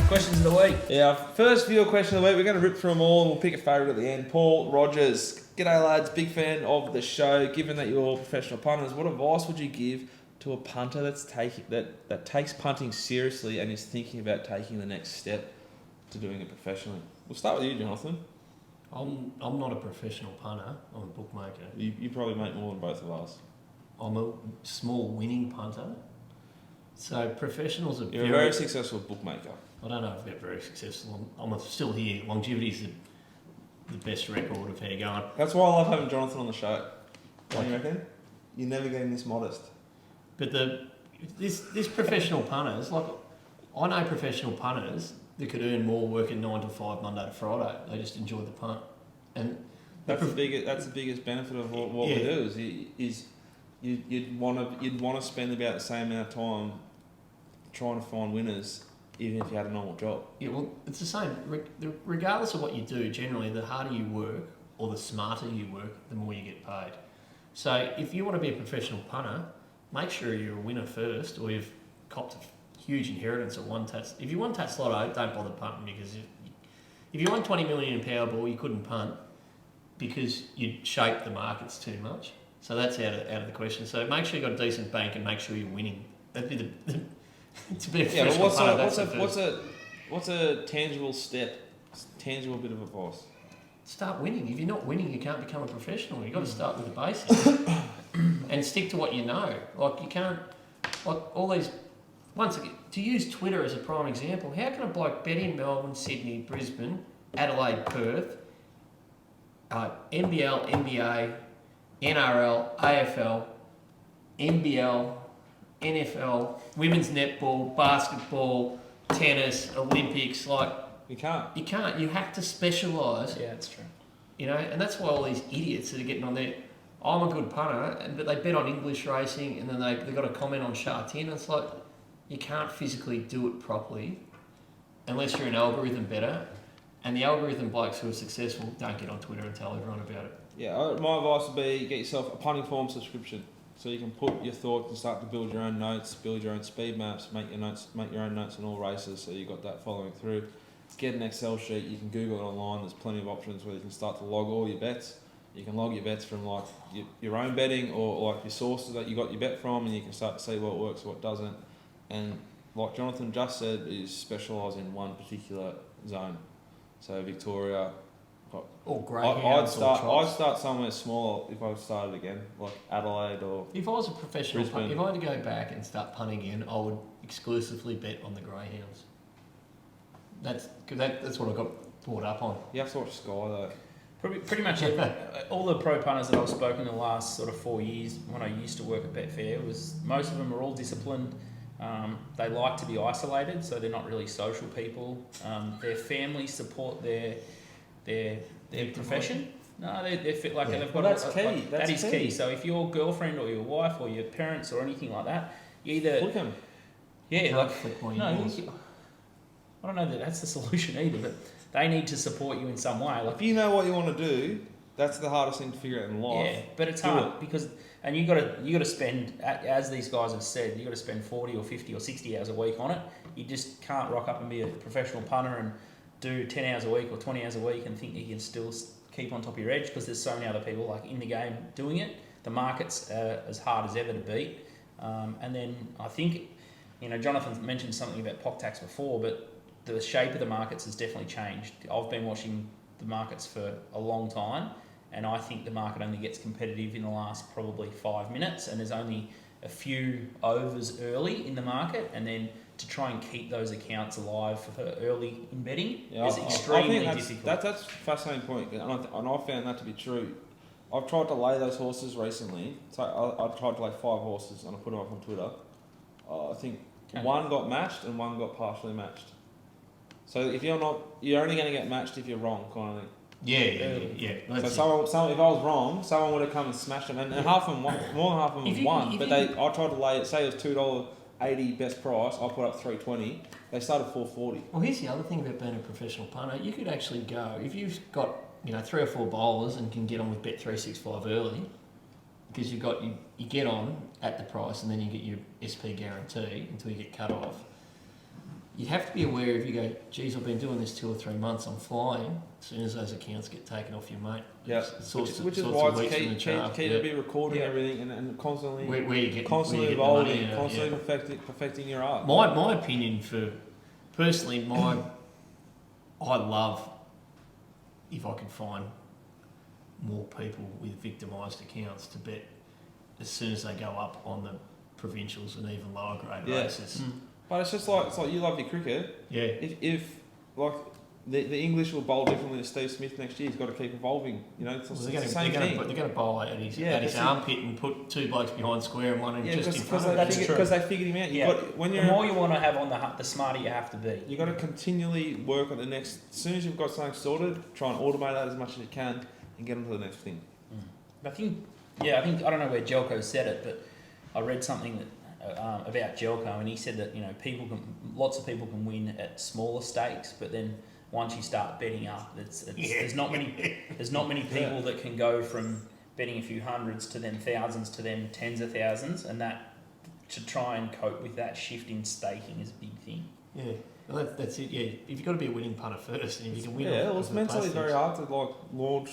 Questions of the week. Yeah, first viewer question of the week. We're going to rip through them all and we'll pick a favourite at the end. Paul Rogers. G'day lads, big fan of the show. Given that you're all professional punters, what advice would you give to a punter that takes punting seriously and is thinking about taking the next step to doing it professionally? We'll start with you, Jonathan. I'm not a professional punter. I'm a bookmaker. You probably make more than both of us. I'm a small winning punter. So professionals are You're a very successful bookmaker. I don't know if they're very successful. I'm still here. Longevity is the best record of how going. That's why I love having Jonathan on the show. Don't you reckon? You're never getting this modest. But this professional punters, like I know professional punters that could earn more working 9 to 5 Monday to Friday. They just enjoy the punt, and that's the biggest benefit of what we do is you'd want to spend about the same amount of time trying to find winners, even if you had a normal job. Yeah, well, it's the same. Regardless of what you do, generally, the harder you work or the smarter you work, the more you get paid. So if you want to be a professional punter, make sure you're a winner first, or you've copped a huge inheritance at one tax. If you won tax lotto, don't bother punting, because if you won 20 million in Powerball, you couldn't punt because you'd shaped the markets too much. So that's out of the question. So make sure you've got a decent bank and make sure you're winning. That'd be to be a professional punter. What's a tangible step, tangible bit of advice? Start winning. If you're not winning, you can't become a professional. You've got to start with the basics and stick to what you know. Like you can't, like all these. Once again, to use Twitter as a prime example, how can a bloke bet in Melbourne, Sydney, Brisbane, Adelaide, Perth, NBL, NBA, NRL, AFL, NBL, NFL, women's netball, basketball, tennis, Olympics, like... You can't. You can't. You have to specialise. Yeah, that's true. You know, and that's why all these idiots that are getting on there, I'm a good punter, but they bet on English racing and then they've got a comment on Shartin, and it's like, you can't physically do it properly unless you're an algorithm better, and the algorithm blokes who are successful don't get on Twitter and tell everyone about it. Yeah, my advice would be get yourself a punting form subscription, so you can put your thoughts and start to build your own notes, build your own speed maps, make your own notes in all races, so you've got that following through. Get an Excel sheet, you can Google it online, there's plenty of options where you can start to log all your bets. You can log your bets from like your own betting or like your sources that you got your bet from, and you can start to see what works, what doesn't. And like Jonathan just said, is specialise in one particular zone. So Victoria, or greyhounds. I'd start somewhere small if I started again, like Adelaide or. If I was a professional Brisbane. if I had to go back and start punting again, I would exclusively bet on the greyhounds. That's what I got brought up on. You have to watch Sky though. Pretty much all the pro punters that I've spoken in the last sort of 4 years when I used to work at Betfair, most of them are all disciplined. They like to be isolated, so they're not really social people. Their families support their profession. No, they're fit like they've got. That's key. That is key. So if your girlfriend or your wife or your parents or anything like that, you either Flick them. Yeah, like flick my no, ears. I don't know that that's the solution either, but they need to support you in some way. Like If you know what you want to do, that's the hardest thing to figure out in life. yeah, but it's hard because you got to spend, as these guys have said, you got to spend 40 or 50 or 60 hours a week on it. You just can't rock up and be a professional punter and do 10 hours a week or 20 hours a week and think you can still keep on top of your edge, because there's so many other people like in the game doing it. The market's as hard as ever to beat. And then I think, Jonathan mentioned something about POC tax before, but the shape of the markets has definitely changed. I've been watching the markets for a long time, and I think the market only gets competitive in the last probably 5 minutes, and there's only a few overs early in the market, and then to try and keep those accounts alive for early in betting is extremely difficult. That's a fascinating point, and I found that to be true. I've tried to lay those horses recently. So I tried to lay 5 horses, and I put them up on Twitter. I think one got matched and one got partially matched. So if you're only going to get matched if you're wrong, kind of thing. Yeah. So if I was wrong, someone would have come and smashed them, and half of them won, more than half of them won. But I tried to lay it. Say it was $2.80 best price. I put up $3.20. They started $4.40. Well, here's the other thing about being a professional punter. You could actually go if you've got 3 or 4 bowlers and can get on with Bet365 early, because you get on at the price and then you get your SP guarantee until you get cut off. you have to be aware if you go, geez, I've been doing this 2 or 3 months, I'm flying. As soon as those accounts get taken off your mate, Yeah, which is why it's key to be recording everything and constantly, where you get, constantly evolving, constantly perfecting your art. My opinion personally, I love if I can find more people with victimised accounts to bet as soon as they go up on the provincials and even lower grade races. But it's like you love your cricket. Yeah. If like the English will bowl differently to Steve Smith next year, he's got to keep evolving. You know, it's the same thing. They're going to bowl at his armpit and put 2 blokes behind square and one in just in front of him. That's true. Because they figured him out. The more you want to have on the smarter you have to be. You got to continually work on the next. As soon as you've got something sorted, try and automate that as much as you can and get on to the next thing. I think I don't know where Jelko said it, but I read something that about Jelko, and he said that lots of people can win at smaller stakes, but then once you start betting up, there's not many people that can go from betting a few hundreds to then thousands to then tens of thousands, and that to try and cope with that shift in staking is a big thing. Yeah. Well, that's it. Yeah, if you've got to be a winning punter first, and if you can win, it's mentally very hard to launch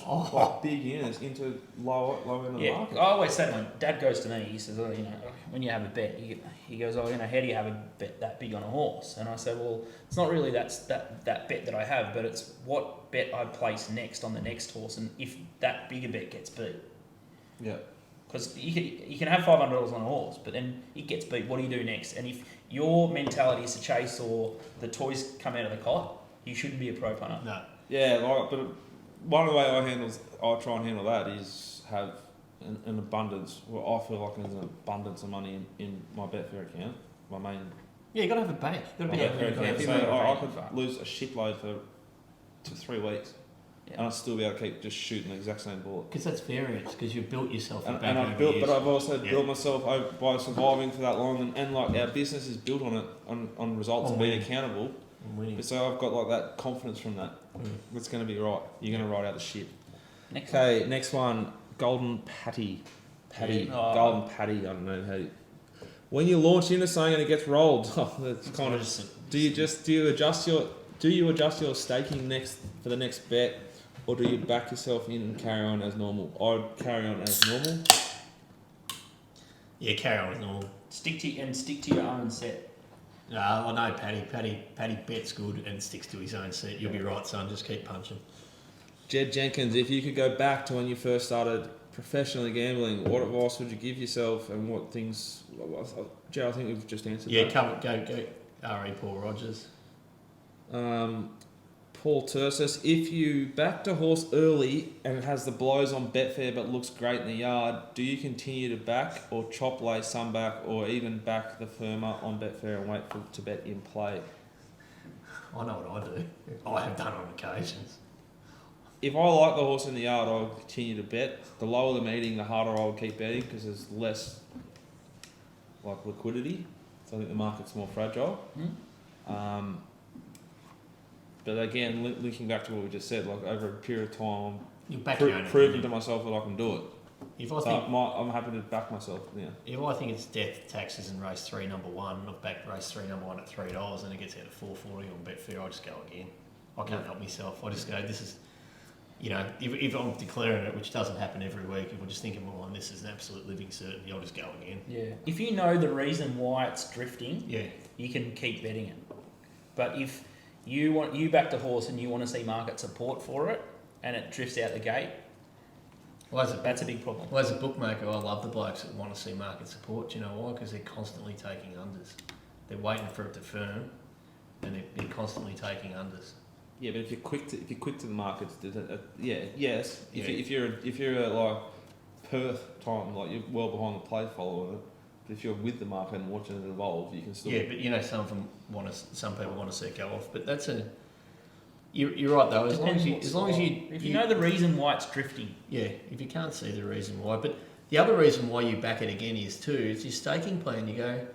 big winners into low end of the market. I always say when Dad goes to me, he says, when you have a bet, he goes, how do you have a bet that big on a horse? And I say, well, it's not really that bet that I have, but it's what bet I place next on the next horse, and if that bigger bet gets beat. Yeah. Because you can have $500 on a horse, but then it gets beat. What do you do next? And if your mentality is to chase or the toys come out of the cot, you shouldn't be a pro punter. No. Yeah, but one of the way I try and handle that is have an abundance. Well, I feel like there's an abundance of money in my Betfair account. My main. Yeah, you got to have a bank. You got to be Betfair account. So I could lose a shitload for 3 weeks. Yeah. And I'll still be able to keep just shooting the exact same ball. Because that's variance, because you've built yourself a bank. And I've also built myself by surviving for that long, and like our business is built on it, on results and being accountable. So I've got like that confidence from that. It's going to be right. You're going to ride out the shit. Next one, Golden Patty. Golden Patty. I don't know how. When you launch into something and it gets rolled, that's kind of. Do you adjust your staking for the next bet? Or do you back yourself in and carry on as normal? I'd carry on as normal. Yeah, carry on as normal. Stick to your own set. No, I know Paddy bets good and sticks to his own set. You'll be right, son. Just keep punching. Jed Jenkins, if you could go back to when you first started professionally gambling, what advice would you give yourself and what things... Jed, I think we've just answered that. Yeah, go. R.E. Paul Rogers. Paul Tursis, if you backed a horse early and it has the blows on Betfair but looks great in the yard, do you continue to back or chop lay some back or even back the firmer on Betfair and wait to bet in play? I know what I do. I have done on occasions. If I like the horse in the yard, I'll continue to bet. The lower the meeting, the harder I'll keep betting because there's less liquidity. So I think the market's more fragile. But again, linking back to what we just said, like over a period of time, proving to myself that I can do it. I'm happy to back myself. Yeah. If I think it's death, taxes, and race 3 number 1, I've backed race 3 number 1 at $3, and it gets out at $4.40 on Betfair, I just go again. I can't help myself. I just go, this is, if I'm declaring it, which doesn't happen every week, if I'm just thinking, well, this is an absolute living certainty, I'll just go again. Yeah. If you know the reason why it's drifting, you can keep betting it. But if you back the horse and you want to see market support for it, and it drifts out the gate, that's a big problem. Well, as a bookmaker, I love the blokes that want to see market support. Do you know why? Because they're constantly taking unders. They're waiting for it to firm, and they're constantly taking unders. Yeah, but if you're quick to the markets, yes. If you're like Perth time, like you're well behind the play follower. If you're with the market and watching it evolve, you can still... Yeah, but some people want to see it go off. But that's you're right though. As long as you know the reason why it's drifting. Yeah, if you can't see the reason why, but the other reason why you back it again is too. It's your staking plan. You go,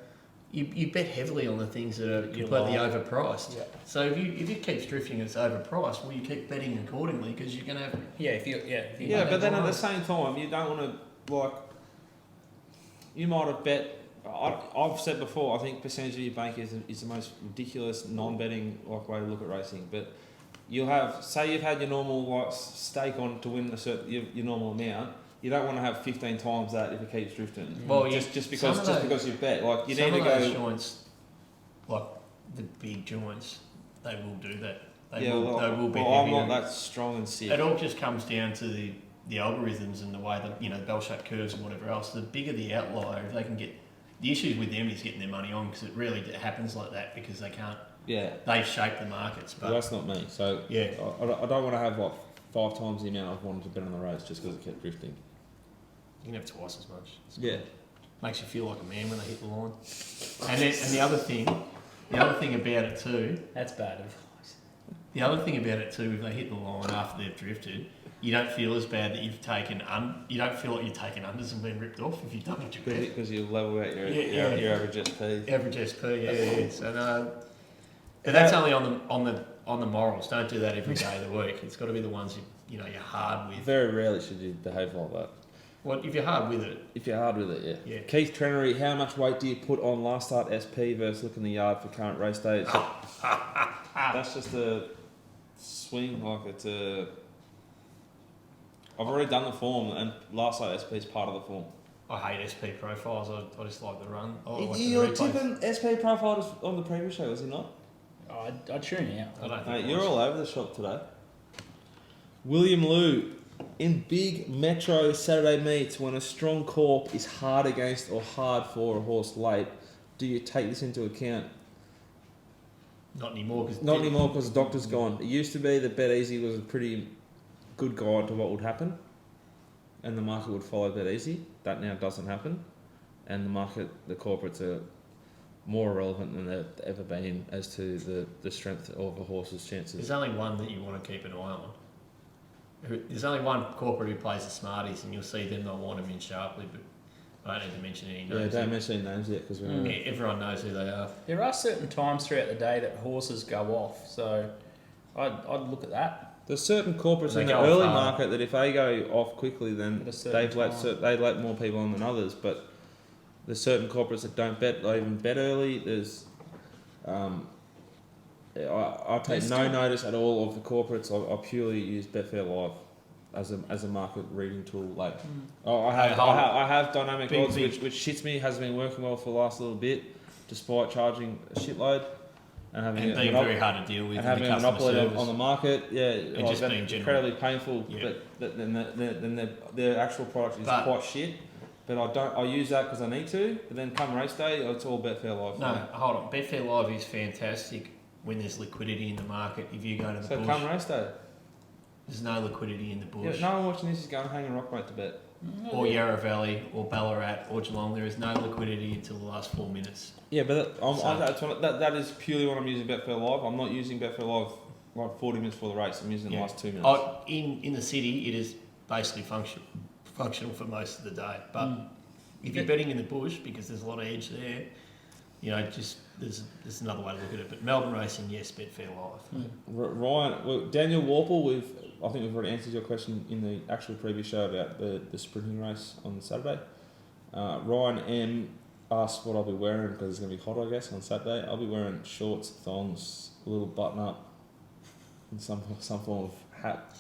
you bet heavily on the things that are completely overpriced. Yeah. So if it keeps drifting and it's overpriced, well, you keep betting accordingly because you're going to have... But then at the same time, you don't want to, like... You might have bet I've said before, I think percentage of your bank is the most ridiculous non-betting way to look at racing. But you'll have, say you've had your normal stake on to win your normal amount. You don't want to have 15 times that if it keeps drifting. Well, just because you bet, like you need to those go. joints, like the big joints, they will do that. They I'm heavier. not that strong and sick. It all just comes down to the algorithms and the way that the bell-shaped curves and whatever else. The bigger the outlier, if they can get the issues with them is getting their money on because it really happens like that because they can't. Yeah. They've shaped the markets, but Well, that's not me. So yeah, I don't want to have like 5 times the amount I've wanted to bet on the race just because it kept drifting. you can have twice as much. It's Yeah. good. Makes you feel like a man when they hit the line. And the other thing about it too. That's bad advice. The other thing about it too, if they hit the line after they've drifted, you don't feel as bad that you've taken you don't feel like you're taking unders and being ripped off if you've done what you bet. Because you level out your average SP. Average SP, yeah. So no, but that's only on the morals. Don't do that every day of the week. It's got to be the ones you're hard with. Very rarely should you behave like that. What if you're hard with it? If you're hard with it, yeah. Yeah. Keith Trenery, how much weight do you put on last start SP versus looking the yard for current race days? That's just a swing, like it's a. I've already done the form, and last start SP is part of the form. I hate SP profiles. I just like the run. Watch the You're replays. tipping SP profile on the previous show, was he not? I'd tune out. I don't think Mate, it you're was. all over the shop today. William Liu, in big metro Saturday meets, when a strong corp is hard against or hard for a horse late, do you take this into account? Not anymore. Not anymore because the doctor's gone. It used to be that Bet Easy was a pretty good guide to what would happen, and the market would follow Bet Easy. That now doesn't happen, and the corporates are more relevant than they've ever been as to the strength of a horse's chances. There's only one that you want to keep an eye on. There's only one corporate who plays the Smarties, and you'll see them. They'll want them in sharply, but I don't need to mention any names. Yeah, don't mention any names yet because Everyone knows who they are. There are certain times throughout the day that horses go off, so I'd look at that. there's certain corporates They in the go early off hard. market that if they go off quickly, then At a certain they let more people on than others. But there's certain corporates that don't bet, they even bet early. There's I take no notice at all of the corporates. I purely use Betfair Live as a market reading tool. Like, I have dynamic odds, which shits me, has been working well for the last little bit, despite charging a shitload and being very hard to deal with, and having a monopoly on the market. Yeah, and just being incredibly painful. Yeah. But then their actual product is quite shit. But I use that because I need to. But then come race day, it's all Betfair Live. No, hold on. Betfair Live is fantastic when there's liquidity in the market. If you go to the bush, come race day. there's no liquidity in the bush. Yeah, no one watching this is going hang and rock mate to bet. Or Yarra Valley, or Ballarat, or Geelong. There is no liquidity until the last 4 minutes. Yeah, but that is purely when I'm using Betfair Live. I'm not using Betfair Live like 40 minutes before the race. I'm using the last 2 minutes. In the city, it is basically functional for most of the day. But if you're betting in the bush, because there's a lot of edge there, there's another way to look at it. But Melbourne racing, yes, Betfair Live. Ryan, Daniel Warple, I think we've already answered your question in the actual previous show about the sprinting race on Saturday. Ryan M asked what I'll be wearing because it's going to be hot, I guess, on Saturday. I'll be wearing shorts, thongs, a little button up, and some form of hat.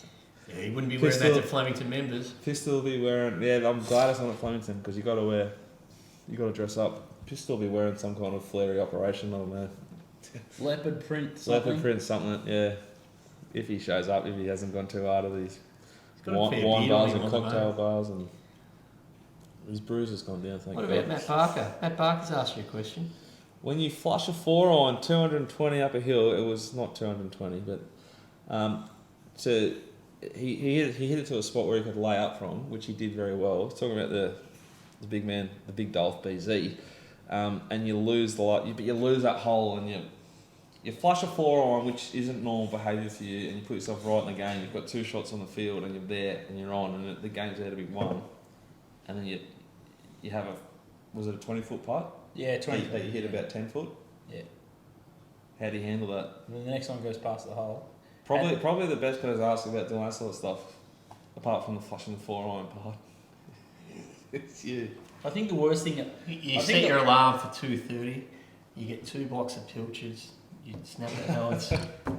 Yeah, you wouldn't be wearing that to Flemington members. Pistol will be wearing. Yeah, I'm glad it's not at Flemington because you got to dress up. Pistol will be wearing some kind of flary operation. I don't know. Leopard print. Something. Yeah. If he shows up, if he hasn't gone too hard at these wine bars and cocktail bars, and his bruise has gone down. Thank God. What about Matt Parker? Matt Parker's asked you a question. When you flush a 4-iron 220 up a hill, it was not 220, but he hit it to a spot where he could lay up from, which he did very well. He's talking about the big man, the big Dolph BZ, and you lose you lose that hole, and you flush a 4-iron, which isn't normal behaviour for you, and you put yourself right in the game. You've got 2 shots on the field, and you're there, and you're on, and the game's there to be won. And then you have was it a 20-foot putt? Yeah, 20. That you hit about 10 foot. Yeah. How do you handle that? And then the next one goes past the hole. Probably the best players ask about doing that sort of stuff, apart from the flushing the 4-iron part. It's you. I think the worst thing. You set your alarm for 2:30. You get 2 blocks of pilchards. You snap the helmets.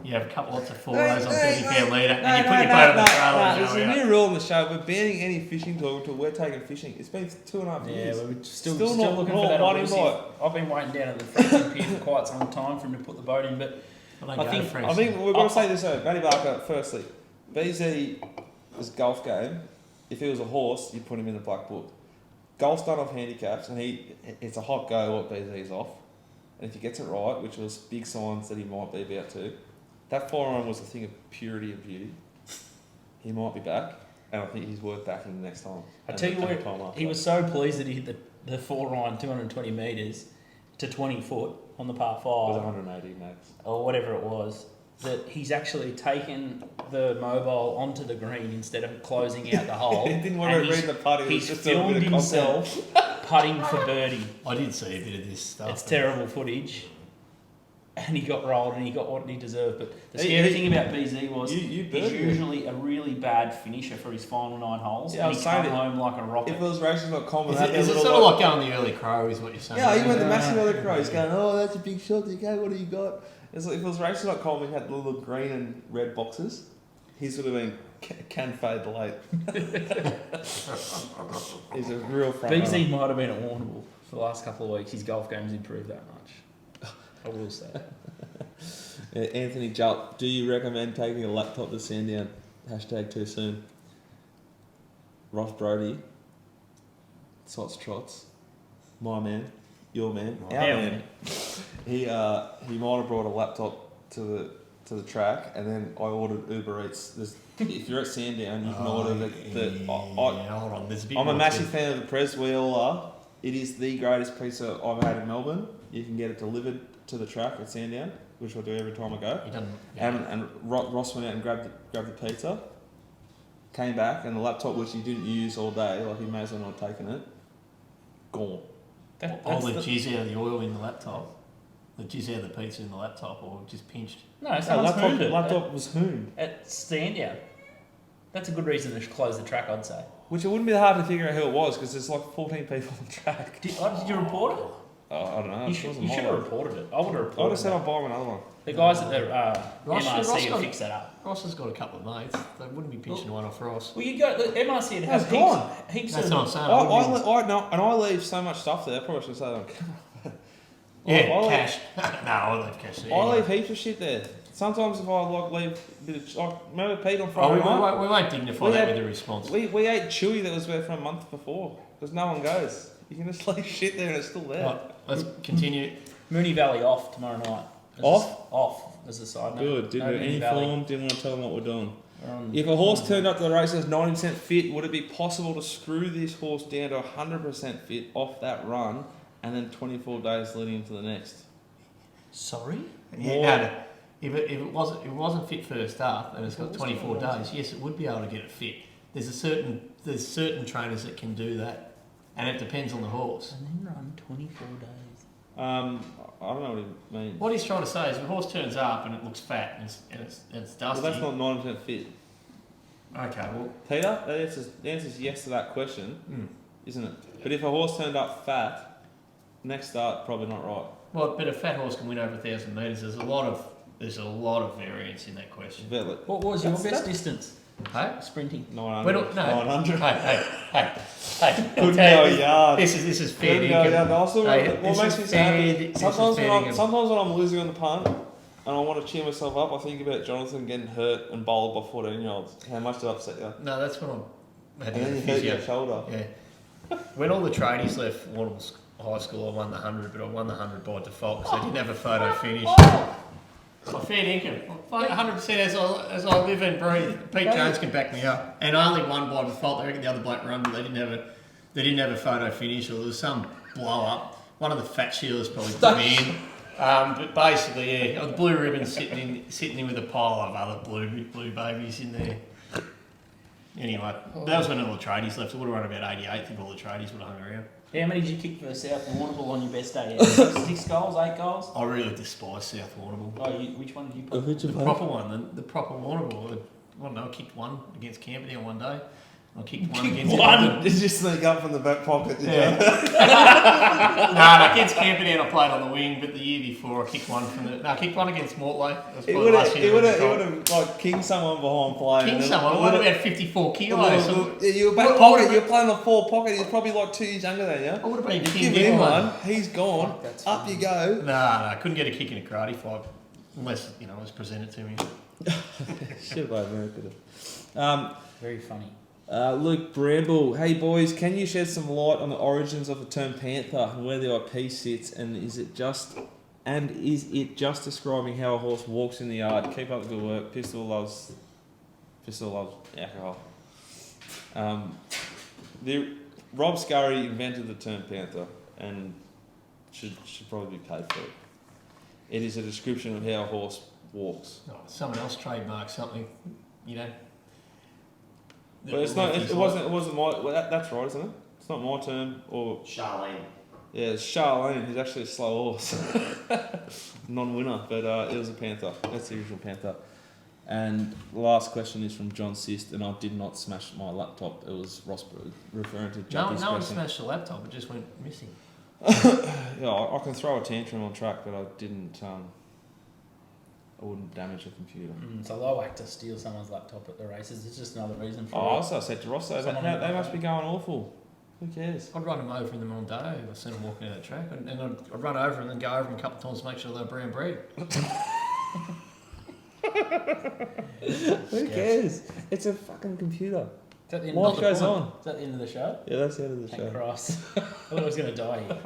You have a couple lots of 4Os on 30-pound leader, and you put your boat on the trailer. There's a new rule in the show. We're banning any fishing talk until we're taking fishing. It's been 2.5 years. Yeah, we're still not looking for that. right. I've been waiting down at the Franklin Pier for quite some time for him to put the boat in, but I think we've got to say this though. Matty Barker, firstly, BZ is golf game. If he was a horse, you'd put him in the black book. Golf's done off handicaps, and it's a hot go what BZ's off. And if he gets it right, which was big signs that he might be about to, that 4-iron was a thing of purity and beauty. He might be back, and I think he's worth backing next time. I tell you what, he was so pleased that he hit the 4-iron 220 metres to 20 foot on the par 5. It was 180 max. Or whatever it was, that he's actually taken the mobile onto the green instead of closing out the hole. He didn't want to read the putting. He's filmed himself putting for birdie. I did see a bit of this stuff. It's terrible footage. And he got rolled and he got what he deserved. But the scary thing about BZ was he's usually a really bad finisher for his final 9 holes. Yeah, and he come home like a rocket. If it was racing.com... Is it sort of like going the early crow is what you're saying? Yeah, he went the massive early crow. He's going, oh, that's a big shot. Okay, what do you got? It's like if it was racing.com and had the little green and red boxes, he would have been can fade late. He's a real front BZ might have been at Warrnambool for the last couple of weeks. His golf game's improved that much. I will say. Yeah, Anthony Jupp, do you recommend taking a laptop to Sandown? Hashtag too soon. Ross Brody, Sots Trots, my man, your man, our man. He might have brought a laptop to the track, and then I ordered Uber Eats. If you're at Sandown, you can order hold on. There's a bit I'm a massive fan of the Pres. We all are. It is the greatest pizza I've had in Melbourne. You can get it delivered to the track at Sandown, which I do every time I go. And Ross went out and grabbed the pizza, came back, and the laptop, which he didn't use all day, like he may as well not have taken it, gone. All the jizz out of the oil in the laptop. The jizz out of the pizza in the laptop, or just pinched. No, someone's hooned it. Laptop was hooned. At Sandown. That's a good reason to close the track, I'd say. Which it wouldn't be hard to figure out who it was, because there's like 14 people on the track. Did you report it? Oh, I don't know. You should have reported it. I would have reported it. I would have said I'll buy him another one. The guys at the MRC will fix that up. Ross has got a couple of mates. They wouldn't be pinching one off Ross. Well, you go. The MRC has heaps That's of... what I'm saying. I leave so much stuff there. I probably should say that on camera. Yeah, cash. No, I leave cash there. I leave heaps of shit there. Sometimes if I leave a bit of... remember Pete on Friday night? We won't dignify that with a response. We ate chewy that was there for a month before, because no one goes. You can just leave shit there and it's still there. Right, let's continue. Mooney Valley off tomorrow night. Off, as a side note. Good. Didn't do any form, didn't want to tell them what we're doing. If a horse turned up to the race as 90% fit, would it be possible to screw this horse down to 100% fit off that run and then 24 days leading into the next? Sorry? Yeah, no. If it wasn't fit first up and it's got 24 days, yes, it would be able to get it fit. There's certain trainers that can do that, and it depends on the horse. And then run 24 days. I don't know what he means. What he's trying to say is if a horse turns up and it looks fat and it's dusty... Well, that's not 90% fit. Okay, well... Peter, the answer is yes to that question, isn't it? But if a horse turned up fat, next start, probably not right. Well, but a fat horse can win over 1,000 metres. There's a lot of variance in that question. What was your best distance? Hey? Sprinting. 900. 900. Hey. Couldn't go a yard. This is fair dinkum. What makes me sad, sometimes when I'm losing on the punt and I want to cheer myself up, I think about Jonathan getting hurt and bowled by 14-year-olds. How much did that upset you? No, that's when I had and then you hurt your shoulder. Yeah. When all the tradies left Warrnambool High School, I won the 100, but I won the 100 by default because I didn't have a photo finish. Fair dinkum. 100% as I live and breathe. Pete Jones can back me up. And I only won by default. I reckon the other bloke run, but they didn't have a photo finish, or there was some blow up. One of the fat shielders probably put me in. But basically, yeah, the blue ribbon sitting in with a pile of other blue babies in there. Anyway, that was when all the tradies left. It would have run about 88th if all the tradies would have hung around. How many did you kick for South Warrnambool on your best day? 6 goals, 8 goals? I really despise South Warrnambool. Oh, which one did you put? The proper one, the proper Warrnambool. I don't know, I kicked one against Camperdown one day. I kicked one against One? Did you sneak up from the back pocket? Did Yeah. No, against Camperdown I played on the wing, but the year before I kicked one I kicked one against Mortlake. He would have like kinged someone behind play. Kinged someone? What about 54 kilos? You were back pocket, you're playing the forward pocket, he's probably like 2 years younger than you. I would have been You kinged give him anyway. one, he's gone, That's up funny. you go. No, I couldn't get a kick in a karate fight. Unless, it was presented to me. Should have America. Very funny. Luke Bramble, hey boys, can you shed some light on the origins of the term panther and where the IP sits, and is it just describing how a horse walks in the yard? Keep up the good work. Pistol loves alcohol. Rob Scurry invented the term panther and should probably be paid for it. It is a description of how a horse walks. Oh, someone else trademarked something, But it wasn't my. Well, that's right, isn't it? It's not my term or. Charlene. Yeah, it's Charlene, who's actually a slow horse. Non-winner, but it was a panther. That's the original panther. And the last question is from John Sist, and I did not smash my laptop. It was Rosberg referring to No Jackie's one question. smashed the laptop, it just went missing. Yeah, I can throw a tantrum on track, but I didn't. I wouldn't damage the computer. It's a low act to steal someone's laptop at the races. It's just another reason for Oh, I it. also said to Ross though, Someone they who- must be going awful. Who cares? I'd run them over in the Mondo if I seen them walking down the track, and I'd run over and then go over them a couple of times to make sure they're brown bread. Who cares? It's a fucking computer. Is that the end Life of the goes point? on. Is that the end of the show? Yeah, that's the end of the Thank show. Christ. I thought I was going to die here.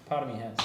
Part of me has.